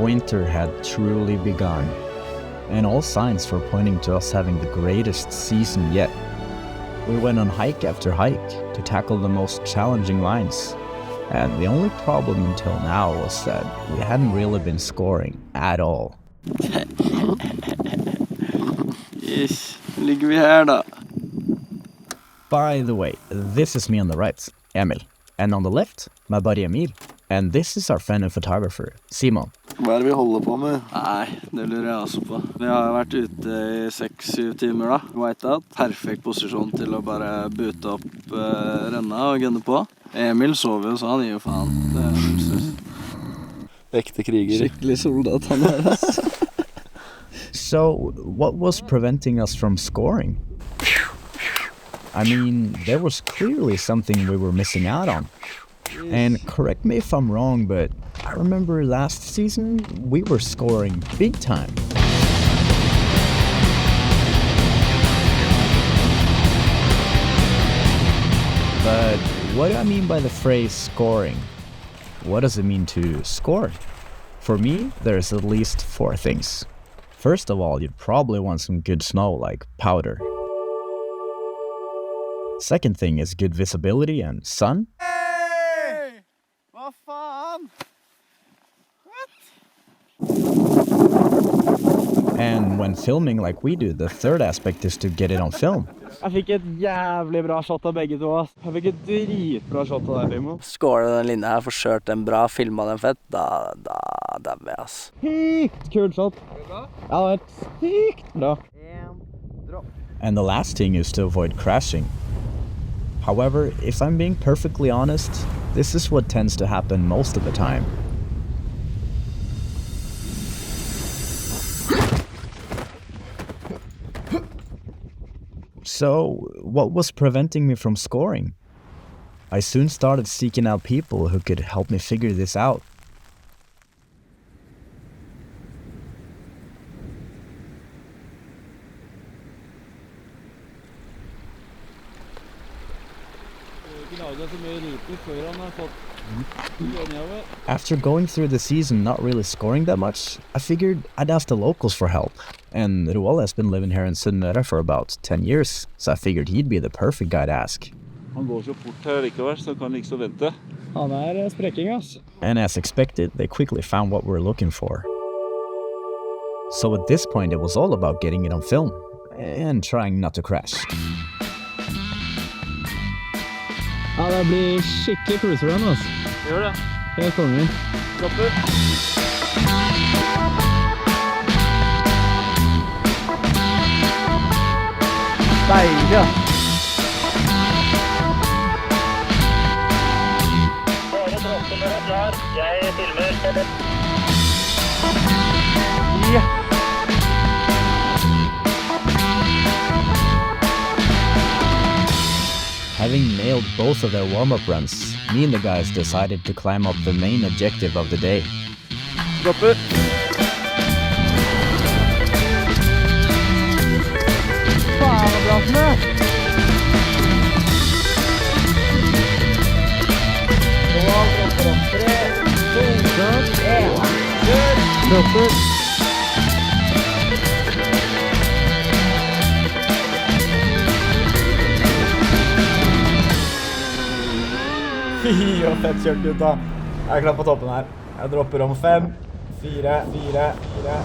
winter had truly begun, and all signs were pointing to us having the greatest season yet. We went on hike after hike to tackle the most challenging lines, and the only problem until now was that we hadn't really been scoring at all. Yes, ligger vi her da. By the way, this is me on the right, Emil, and on the left, my buddy Emil, and this is our friend and photographer, Simon. Hva det vi holder på med? Nei, det lurer jeg også på. Vi har vært ute I 6-7 timer da, whiteout. Perfekt posisjon til å bare bute opp renna og gunne på. Emil sover jo, så han gir jo faen. Det stress. Ekte kriger. Skikkelig soldat han altså. So, what was preventing us from scoring? I mean, there was clearly something we were missing out on. And correct me if I'm wrong, but I remember last season we were scoring big time. But what do I mean by the phrase scoring? What does it mean to score? For me, there's at least 4 things. First of all, you'd probably want some good snow like powder. Second thing is good visibility and sun. Hva faen? And when filming like we do, the third aspect is to get it on film. Jeg fikk et jævlig bra shot av begge to, ass. Jeg fikk et dritbra shot av deg, Primo. Skåler den linja her, forsørt den bra, filmet den fett, da er vi, ass. Sykt kult shot. Ja, det var sykt bra. And the last thing is to avoid crashing. However, if I'm being perfectly honest, this is what tends to happen most of the time. So, what was preventing me from scoring? I soon started seeking out people who could help me figure this out. After going through the season not really scoring that much, I figured I'd ask the locals for help. And Roald has been living here in Sunnmøre for about 10 years, so I figured he'd be the perfect guy to ask. Han går så fort her likevel, så kan liksom vente. Han sprekking, ass. And as expected, they quickly found what we were looking for. So at this point, it was all about getting it on film, and trying not to crash. Ja, det blir skikkelig cruiser run, ass. Gjør det. Helt kongen. Stopper. Deilig, ja. Bare droppe når du klar. Jeg filmer. Ja. Having nailed both of their warm-up runs, me and the guys decided to climb up the main objective of the day. Stopper. Faen, så bra som det. Dropper. Fy, hva fett kjørt ut da. Jeg er klar på toppen her. Jeg dropper om 5, 4, 4, 4.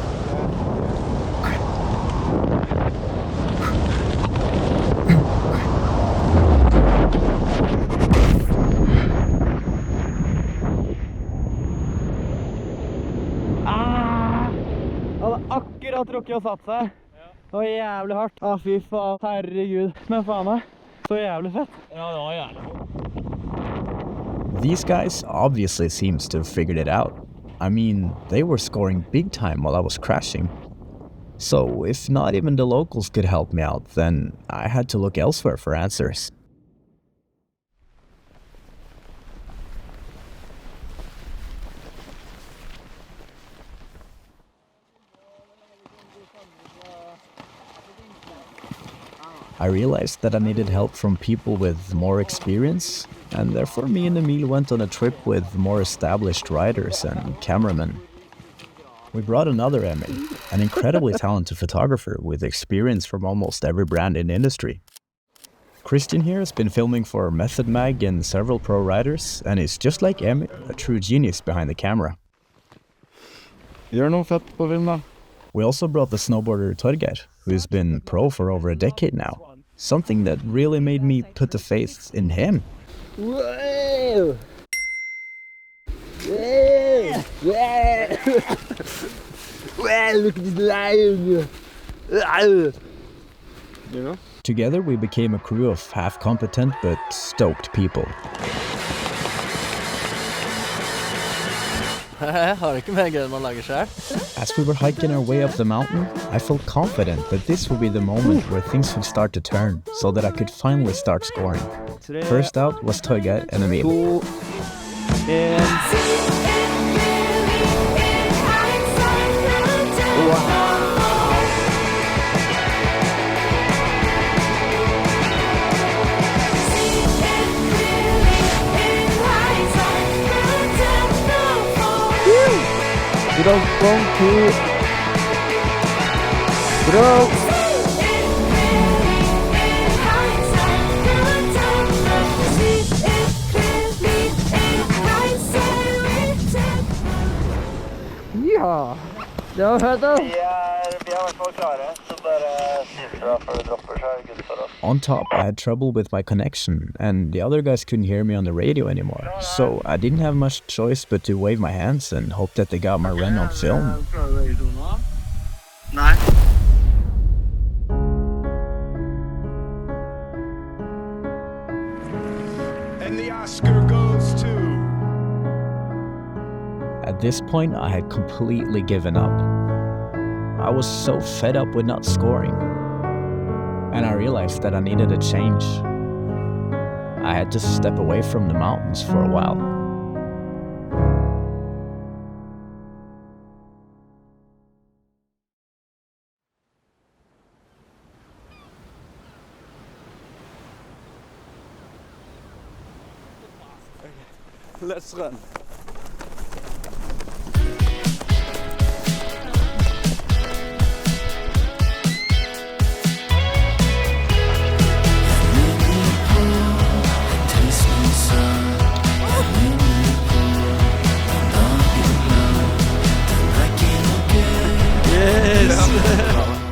Han hadde akkurat rukket å satt seg. Det var jævlig hardt. Fy faen, herregud. Men faen meg, så jævlig fett. Ja, det var jævlig. These guys obviously seems to have figured it out. I mean, they were scoring big time while I was crashing. So if not even the locals could help me out, then I had to look elsewhere for answers. I realized that I needed help from people with more experience, and therefore me and Emil went on a trip with more established riders and cameramen. We brought another Emil, an incredibly talented photographer with experience from almost every brand in the industry. Christian here has been filming for Method Mag and several pro riders, and is just like Emil, a true genius behind the camera. Gjør noe fett på film da. We also brought the snowboarder Torgeir, who's been pro for over a decade now. Something that really made me put the faith in him. Wow! Yeah! Yeah! Wow, look at this lion! You know? Together we became a crew of half-competent but stoked people. Har du ikke mer gøy man lager selv? As we were hiking our way up the mountain, I felt confident that this would be the moment where things would start to turn, so that I could finally start scoring. First out was Torgeir and Emil. 2, 1. Bro, 1, 2. Bro. Ja, det var fett da. Vi er I hvert fall klare, så bare si fra før du dropper, så det good for oss. On top, I had trouble with my connection, and the other guys couldn't hear me on the radio anymore, so I didn't have much choice but to wave my hands and hope that they got my run on film. Nei. And the Oscar goes to... At this point, I had completely given up. I was so fed up with not scoring, and I realized that I needed a change. I had to step away from the mountains for a while. Let's run.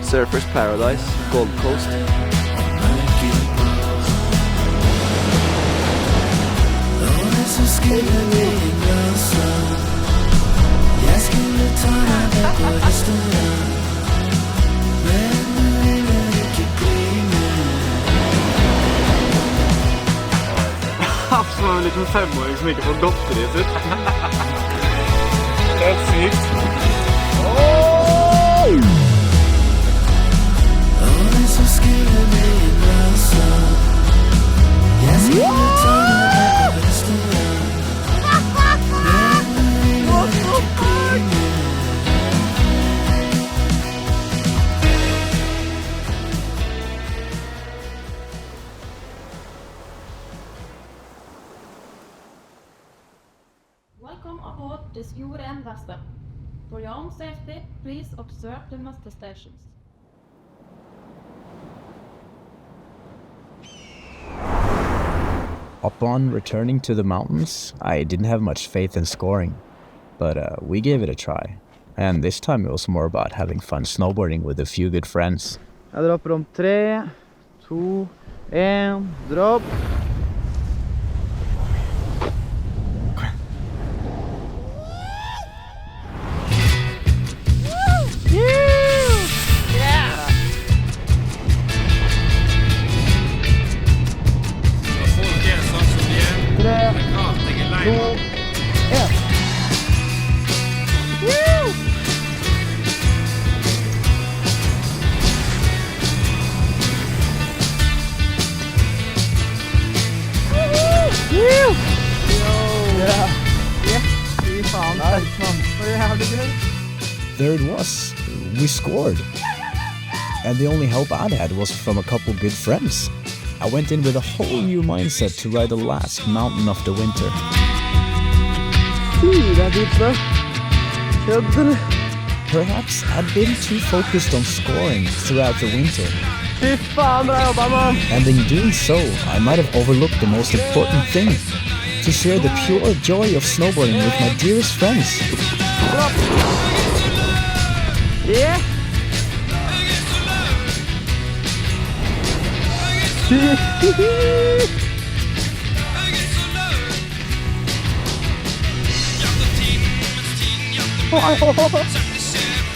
Surfers Paradise, Gold Coast. Som en liten 5-åring som ikke får godteriet sitt. Helt sykt. Welcome aboard this UN vessel. For your own safety, please observe the muster stations. Upon returning to the mountains, I didn't have much faith in scoring, but we gave it a try. And this time it was more about having fun snowboarding with a few good friends. Jeg dropper om 3, 2, 1, dropp. There it was. We scored. And the only help I'd had was from a couple good friends. I went in with a whole new mindset to ride the last mountain of the winter. Det er dypt, da. Kødder. Perhaps I'd been too focused on scoring throughout the winter. Fy faen, bra jobba, mann! And in doing so, I might have overlooked the most important thing. To share the pure joy of snowboarding with my dearest friends. Yeah!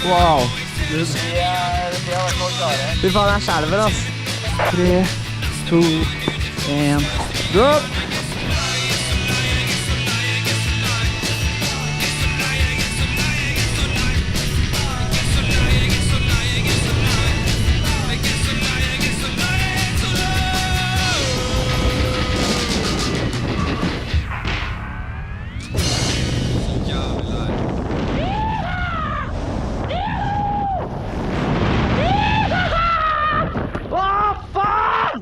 Wow. Fy faen, jeg skjelver, ass. 3, 2, 1, drop! Hva faen?